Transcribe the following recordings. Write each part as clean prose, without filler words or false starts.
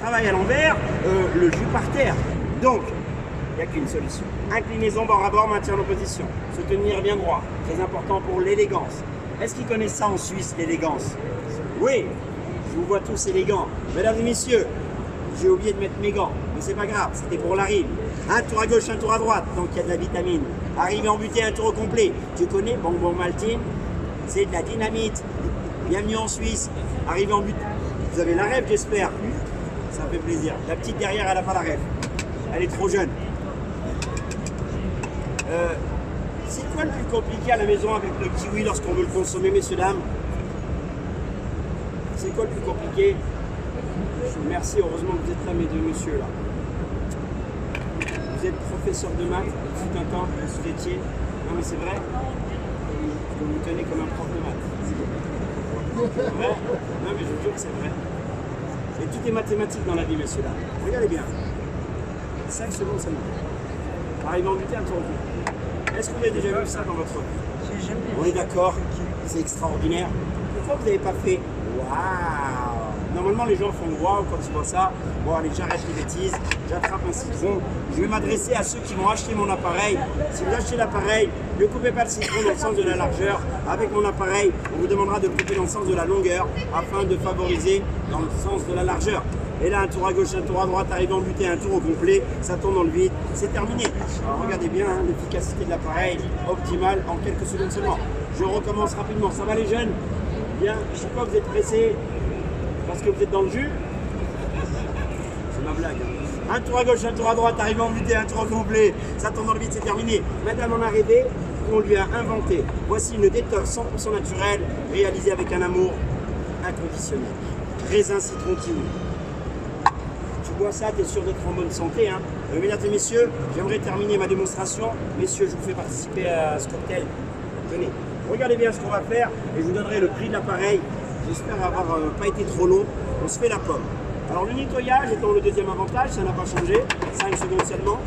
travail à l'envers, le jus par terre. Donc, il n'y a qu'une solution. Inclinaison bord à bord, maintien en position. Se tenir bien droit, très important pour l'élégance. Est-ce qu'ils connaissent ça en Suisse, l'élégance? Oui, je vous vois tous élégants. Mesdames et messieurs, j'ai oublié de mettre mes gants, mais c'est pas grave, c'était pour la rime. Un tour à gauche, un tour à droite, donc il y a de la vitamine. Arrivé en butée, un tour au complet. Tu connais Bonbon Maltine? C'est de la dynamite. Bienvenue en Suisse. Arrivé en but. Vous avez la rêve, j'espère. Ça fait plaisir. La petite derrière, elle n'a pas la rêve. Elle est trop jeune. C'est quoi le plus compliqué à la maison avec le kiwi lorsqu'on veut le consommer, messieurs, dames? C'est quoi le plus compliqué? Merci, heureusement que vous êtes là, mes deux messieurs, là. Vous êtes professeur de maths, fut un temps, vous étiez. Non, mais c'est vrai? Vous vous tenez comme un prof de maths. C'est vrai? Non, mais je vous jure que c'est vrai. Et tout est mathématique dans la vie, messieurs, là. Regardez bien. 5 secondes seulement. Arrivé en buter un tour au bout. Est-ce que vous avez déjà vu ça dans votre vie? On est d'accord? C'est extraordinaire. Pourquoi vous n'avez pas fait waouh? Normalement, les gens font waouh quand ils voient ça. Bon, allez, j'arrête les bêtises, j'attrape un citron. Je vais m'adresser à ceux qui vont acheter mon appareil. Si vous achetez l'appareil, ne coupez pas le citron dans le sens de la largeur. Avec mon appareil, on vous demandera de le couper dans le sens de la longueur afin de favoriser dans le sens de la largeur. Et là, un tour à gauche, un tour à droite, arrive en butée, un tour au complet, ça tourne dans le vide, c'est terminé. Alors regardez bien hein, l'efficacité de l'appareil, optimale en quelques secondes seulement. Je recommence rapidement. Ça va les jeunes? Bien, je sais pas, vous êtes pressés parce que vous êtes dans le jus? C'est ma blague. Hein. Un tour à gauche, un tour à droite, arrive en butée, un tour au complet, ça tourne dans le vide, c'est terminé. Madame en arrivée, on lui a inventé. Voici une détox 100% naturelle, réalisée avec un amour inconditionnel. Raisin, citron, kiwi. Tu bois ça, tu es sûr d'être en bonne santé. Hein. Mesdames et messieurs, j'aimerais terminer ma démonstration. Messieurs, je vous fais participer à ce cocktail. Tenez, regardez bien ce qu'on va faire et je vous donnerai le prix de l'appareil. J'espère avoir pas été trop long. On se fait la pomme. Alors le nettoyage étant le deuxième avantage, ça n'a pas changé. 5 secondes seulement.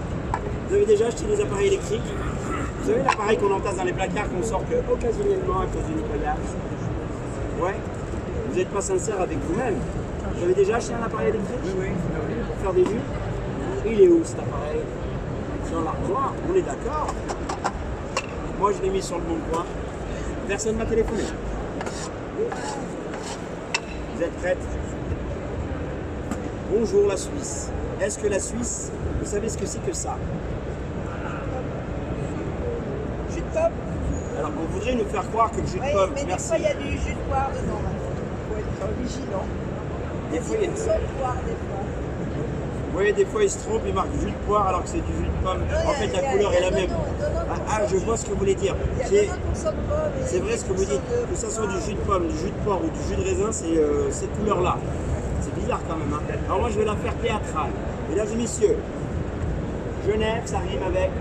Vous avez déjà acheté des appareils électriques. Vous savez l'appareil qu'on entasse dans les placards qu'on sort que occasionnellement à cause du nettoyage. Ouais. Vous n'êtes pas sincère avec vous-même. Vous avez déjà acheté un appareil électrique? Oui. Pour faire des jus? Il est où cet appareil? Sur l'armoire, on est d'accord? Moi je l'ai mis sur le bon coin. Personne ne m'a téléphoné. Vous êtes prêtes? Bonjour la Suisse. Est-ce que la Suisse, vous savez ce que c'est que ça? Jus de pomme? Alors on voudrait nous faire croire que le jus de pomme, mais merci. Des fois il y a du jus de poire dedans. Il faut être vigilant. Des fois, il y a de poire des fois. Oui, des fois il se trompe, il marque jus de poire alors que c'est du jus de pomme. En fait, la couleur est la même. Ah, je vois ce que vous voulez dire. C'est vrai ce que vous dites. Que ça soit du jus de pomme, du jus de poire ou du jus de raisin, c'est cette couleur-là. C'est bizarre quand même. Hein. Alors moi, je vais la faire théâtrale. Mesdames et messieurs, Genève, ça rime avec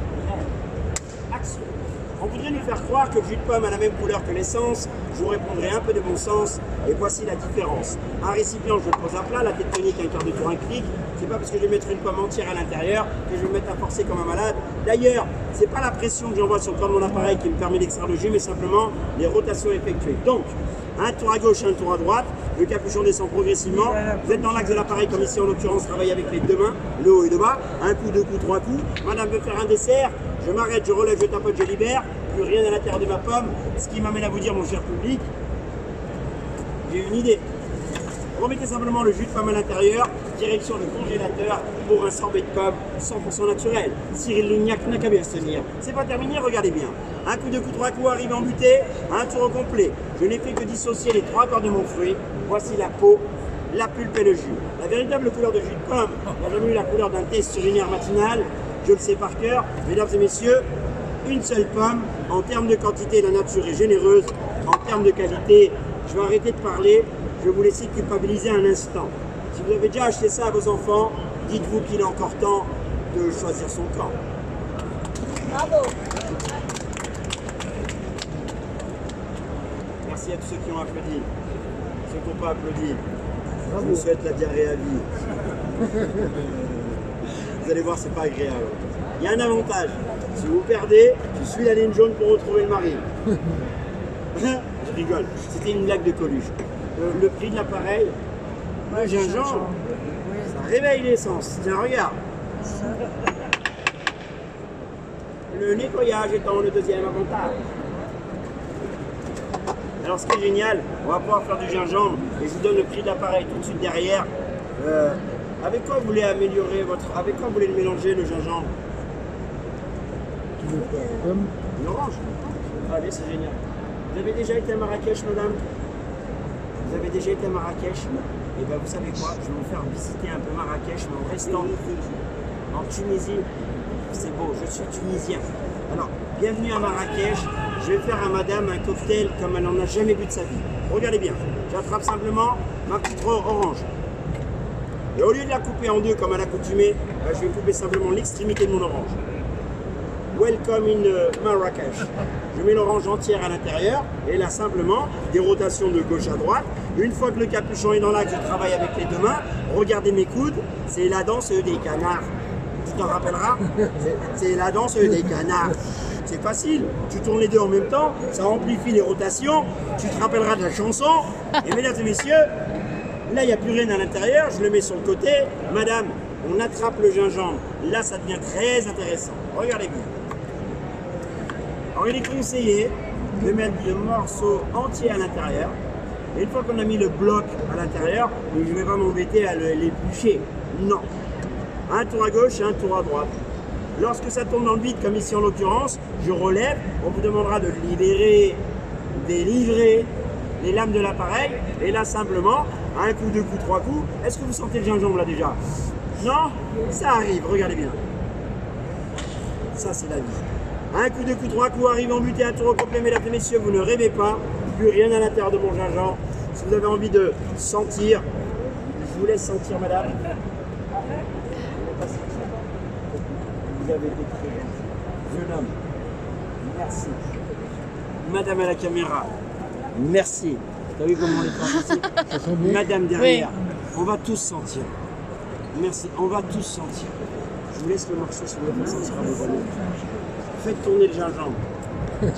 action. On voudrait nous faire croire que le jus de pomme a la même couleur que l'essence. Je vous répondrai un peu de bon sens. Et voici la différence. Un récipient, je le pose à plat, la tête tonique, un quart de tour, un clic. C'est pas parce que je vais mettre une pomme entière à l'intérieur que je vais me mettre à forcer comme un malade. D'ailleurs, c'est pas la pression que j'envoie sur le corps de mon appareil qui me permet d'extraire le jus, mais simplement les rotations effectuées. Donc, un tour à gauche, un tour à droite. Le capuchon descend progressivement. Vous êtes dans l'axe de l'appareil, comme ici en l'occurrence, travaille avec les deux mains, le haut et le bas. Un coup, deux coups, trois coups. Madame veut faire un dessert. Je m'arrête, je relève, je tapote, je libère. Plus rien à l'intérieur de ma pomme. Ce qui m'amène à vous dire, mon cher public, j'ai une idée. Remettez simplement le jus de pomme à l'intérieur, direction le congélateur pour un sorbet de pomme 100% naturel. Cyril Lignac n'a qu'à bien se tenir. C'est pas terminé, regardez bien. Un coup, deux coups, trois coups, arrivé en butée, un tour au complet. Je n'ai fait que dissocier les trois corps de mon fruit. Voici la peau, la pulpe et le jus. La véritable couleur de jus de pomme est devenue la couleur d'un test urinaire matinal. Je le sais par cœur. Mesdames et messieurs, une seule pomme. En termes de quantité, la nature est généreuse. En termes de qualité, je vais arrêter de parler. Je vais vous laisser culpabiliser un instant. Si vous avez déjà acheté ça à vos enfants, dites-vous qu'il est encore temps de choisir son camp. Bravo. Merci à tous ceux qui ont applaudi. Ceux qui n'ont pas applaudi, je vous souhaite la diarrhée à vie. Vous allez voir, c'est pas agréable. Il y a un avantage. Si vous perdez, je suis la ligne jaune pour retrouver le mari. Je rigole. C'était une blague de Coluche. Le prix de l'appareil, le gingembre, ça Réveille l'essence. Tiens, regarde. Le nettoyage étant le deuxième avantage. Alors ce qui est génial, on va pouvoir faire du gingembre et je vous donne le prix de l'appareil tout de suite derrière. Avec quoi vous voulez améliorer votre... Avec quoi vous voulez le mélanger, le gingembre? Une orange. Allez, c'est génial. Vous avez déjà été à Marrakech, madame? Vous avez déjà été à Marrakech? Et bien vous savez quoi? Je vais vous faire visiter un peu Marrakech, mais en restant en Tunisie. C'est beau, je suis tunisien. Alors, bienvenue à Marrakech. Je vais faire à madame un cocktail comme elle n'en a jamais bu de sa vie. Regardez bien, j'attrape simplement ma petite orange. Et au lieu de la couper en deux comme à l'accoutumée, je vais couper simplement l'extrémité de mon orange. Welcome in Marrakech. Je mets l'orange entière à l'intérieur et là simplement des rotations de gauche à droite. Une fois que le capuchon est dans l'axe, je travaille avec les deux mains. Regardez mes coudes, c'est la danse des canards. Tu t'en rappelleras? C'est la danse des canards. C'est facile, tu tournes les deux en même temps, ça amplifie les rotations, tu te rappelleras de la chanson. Et mesdames et messieurs, là il n'y a plus rien à l'intérieur, je le mets sur le côté. Madame, on attrape le gingembre, là ça devient très intéressant. Regardez bien. Alors il est conseillé de mettre le morceau entier à l'intérieur. Et une fois qu'on a mis le bloc à l'intérieur, je ne vais pas m'embêter à l'éplucher. Non. Un tour à gauche et un tour à droite. Lorsque ça tombe dans le vide, comme ici en l'occurrence, je relève. On vous demandera de libérer, délivrer les lames de l'appareil. Et là, simplement, un coup, deux coups, trois coups. Est-ce que vous sentez le gingembre là déjà? Non? Ça arrive, regardez bien. Ça, c'est la vie. Un coup, deux coups, trois coups, arrive en buté, un tour au complet, mesdames et messieurs, vous ne rêvez pas. Plus rien à l'intérieur de mon gingembre. Si vous avez envie de sentir, je vous laisse sentir, madame. Vous avez été très belle. Jeune homme, merci. Madame à la caméra, merci. T'as vu comment on est parti? Madame derrière, oui. On va tous sentir. Merci, on va tous sentir. Je vous laisse le morceau sur le fond, ça sera vos bonheurs. Faites tourner le gingembre.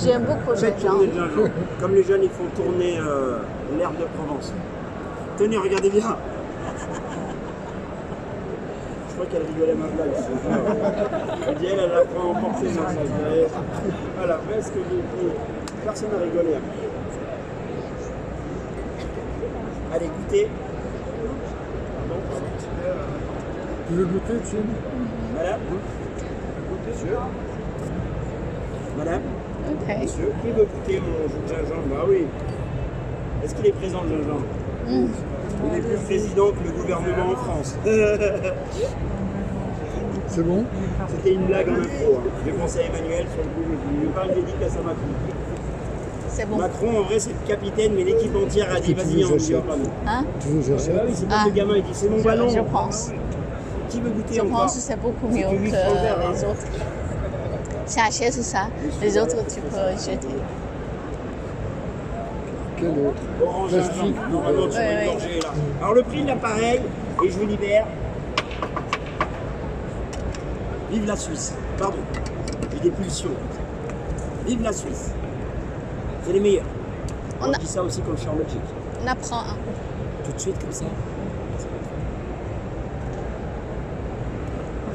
J'aime beaucoup le Faites tourner le gingembre. Comme les jeunes, ils font tourner l'herbe de Provence. Tenez, regardez bien. Je crois qu'elle rigolait ma blague. Elle dit, elle a pas emporté dans sa vie. Voilà, mais ce que personne n'a rigolé. Allez, goûtez. Tu veux goûter, tu Madame? Monsieur? Madame? Ok. Monsieur, qui veut goûter mon jus de gingembre? Ah oui. Est-ce qu'il est présent le gingembre? Il est plus président que le gouvernement en France. C'est bon? C'était une blague en intro. Hein. J'ai pensé à Emmanuel sur le coup, je lui parle dédicace à Macron. C'est bon. Macron, en vrai, c'est le capitaine, mais l'équipe entière a dit vas-y, on y va pas nous. Hein? Tu veux que j'achète? Ah oui, c'est pas le gamin, il dit c'est mon ballon. Je pense. Qui veut goûter Je encore? pense que c'est beaucoup mieux du que huître en verre, hein. les autres. Sachet, c'est ça. Les autres, tu peux jeter. Quel autre? Orange gingembre. Normalement, tu Ouais, peux ouais. gorger là. Alors, le prix de l'appareil, et je vous libère. Vive la Suisse. Pardon. J'ai des pulsions. Vive la Suisse. C'est les meilleurs. On dit ça aussi quand je suis en Belgique. On apprend un. Tout de suite comme ça.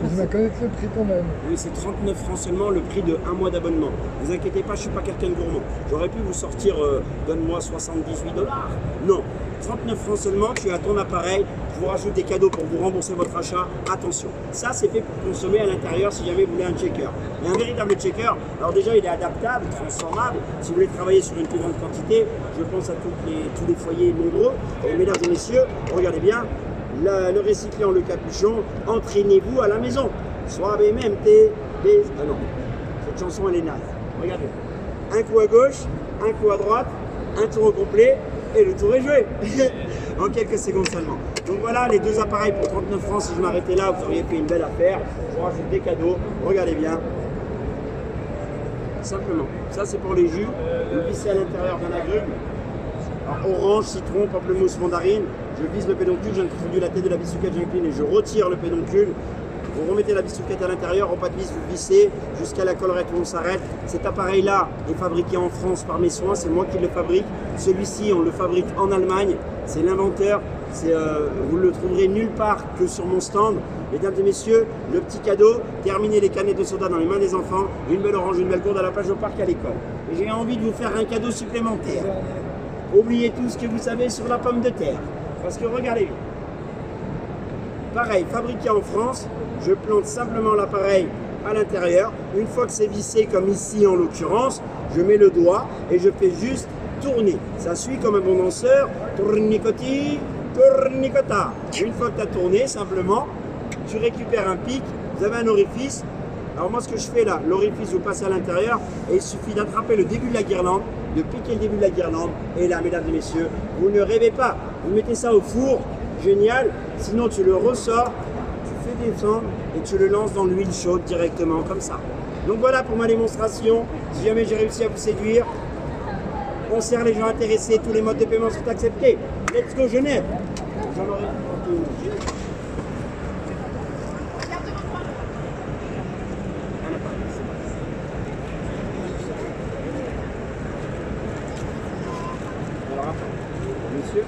Je vais connaître le prix quand même. Oui, c'est 39 francs seulement, le prix de 1 mois d'abonnement. Ne vous inquiétez pas, je ne suis pas quelqu'un de gourmand. J'aurais pu vous sortir, donne-moi 78 $. Non, 39 francs seulement, tu as ton appareil, je vous rajoute des cadeaux pour vous rembourser votre achat. Attention, ça c'est fait pour consommer à l'intérieur si jamais vous voulez un checker. Et un véritable checker, alors déjà il est adaptable, transformable. Si vous voulez travailler sur une plus grande quantité, je pense à tous les foyers nombreux. Et mesdames et messieurs, regardez bien. Le récipient, le capuchon, entraînez-vous à la maison. Suavemente. Ah non, cette chanson elle est naze. Regardez. Un coup à gauche, un coup à droite, un tour au complet et le tour est joué. En quelques secondes seulement. Donc voilà les deux appareils pour 39 francs. Si je m'arrêtais là, vous auriez fait une belle affaire. Je vous rajoute des cadeaux. Regardez bien. Simplement. Ça c'est pour les jus. Vous vissez à l'intérieur d'un agrume. Alors, orange, citron, pamplemousse, mandarine. Je vise le pédoncule, j'introduis la tête de la bistouquette, j'incline et je retire le pédoncule. Vous remettez la bistouquette à l'intérieur, au pas de vis, vous vissez jusqu'à la collerette où on s'arrête. Cet appareil-là est fabriqué en France par mes soins, c'est moi qui le fabrique. Celui-ci, on le fabrique en Allemagne. C'est l'inventeur Vous ne le trouverez nulle part que sur mon stand. Mesdames et messieurs, le petit cadeau, terminez les canettes de soda dans les mains des enfants, une belle orange, une belle gourde à la plage au parc à l'école. Et j'ai envie de vous faire un cadeau supplémentaire. Oubliez tout ce que vous savez sur la pomme de terre. Parce que regardez bien. Pareil, fabriqué en France, je plante simplement l'appareil à l'intérieur. Une fois que c'est vissé, comme ici en l'occurrence, je mets le doigt et je fais juste tourner. Ça suit comme un bon danseur. Tournicoti, tournicota. Une fois que tu as tourné, simplement, tu récupères un pic, vous avez un orifice. Alors moi, ce que je fais là, l'orifice, vous passez à l'intérieur et il suffit d'attraper le début de la guirlande, de piquer le début de la guirlande. Et là, mesdames et messieurs, vous ne rêvez pas. Vous mettez ça au four, génial. Sinon, tu le ressors, tu fais descendre et tu le lances dans l'huile chaude directement, comme ça. Donc voilà pour ma démonstration. Si jamais j'ai réussi à vous séduire, on sert les gens intéressés, tous les modes de paiement sont acceptés. Let's go Genève. J'en aurai alors après, monsieur.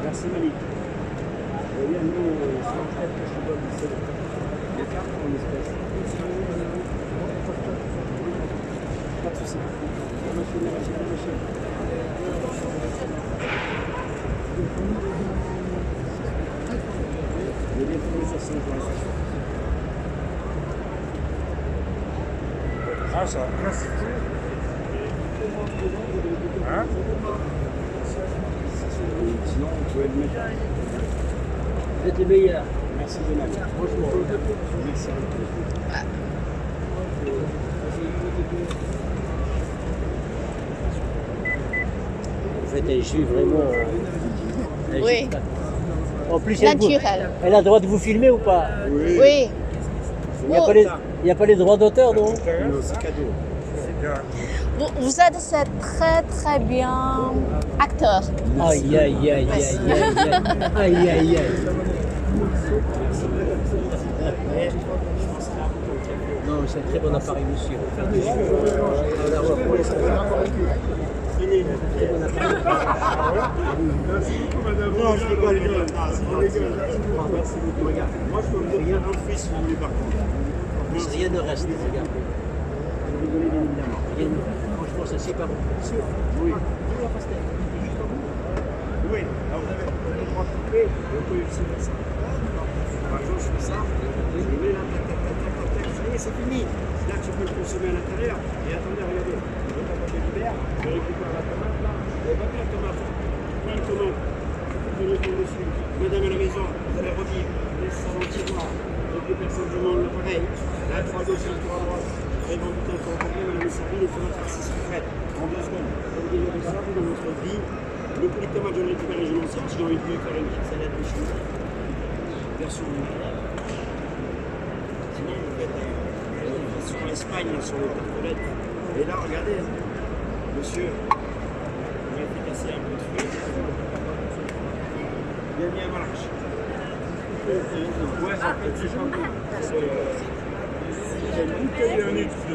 Merci Malik. Eh bien, nous, c'est en fait que je dois vous laisser les cartes en espèces. Pas de soucis. La machine. Les bien filmés sur 5 points. Ah, ça. Hein? Sinon, vous pouvez le mettre. Vous êtes les meilleurs. Merci Donald. Franchement. Merci. Vous faites un jus vraiment. Oui, En plus, naturel. elle a le droit de vous filmer ou pas? Oui. Il n'y a, pas les droits d'auteur, non? Non, c'est cadeau. Vous êtes très très bien acteur. Aïe, aïe, aïe, aïe, aïe, aïe, aïe, aïe, aïe. Non, c'est un très bon appareil, monsieur. Faire des jus. Non, je rigole, Merci beaucoup. Regarde, moi je peux vous dire un fruit si vous voulez par contre. Rien ne reste, regarde. Vous rigolez bien évidemment. Franchement, c'est super bon. Oui. Oui, alors vous avez le droit de couper, et on peut aussi faire ça. Par exemple, je fais ça, je le mets là, tac, tac, tac, tac, tac, tac, ça y est, c'est fini. Là, tu peux le consommer à l'intérieur. Et attendez, regardez, je vais taper l'hiver, je récupère la tomate là. Vous n'avez pas vu la tomate? Plein de tomates. Vous le mettez dessus. Madame à la maison, vous allez revivre. Laissez ça dans le tiroir. Récupère simplement l'appareil. Là, 3 à gauche, 3 à droite. Et dans le temps, quand on vient, madame est servie, les tomates farcies sont prêtes. En 2 secondes. Comme déjà le savez dans notre vie, le poulet de tomate, je le récupère et je m'en sors. J'ai envie de faire une petite salade de choux. Version sinon, vous faites sur l'Espagne, sur le tartelette. Et là, regardez, monsieur, vous m'avez fait casser un peu de fruits. Bien marche. Ouais, en fait, c'est pas bon. C'est une bouteille d'un litre de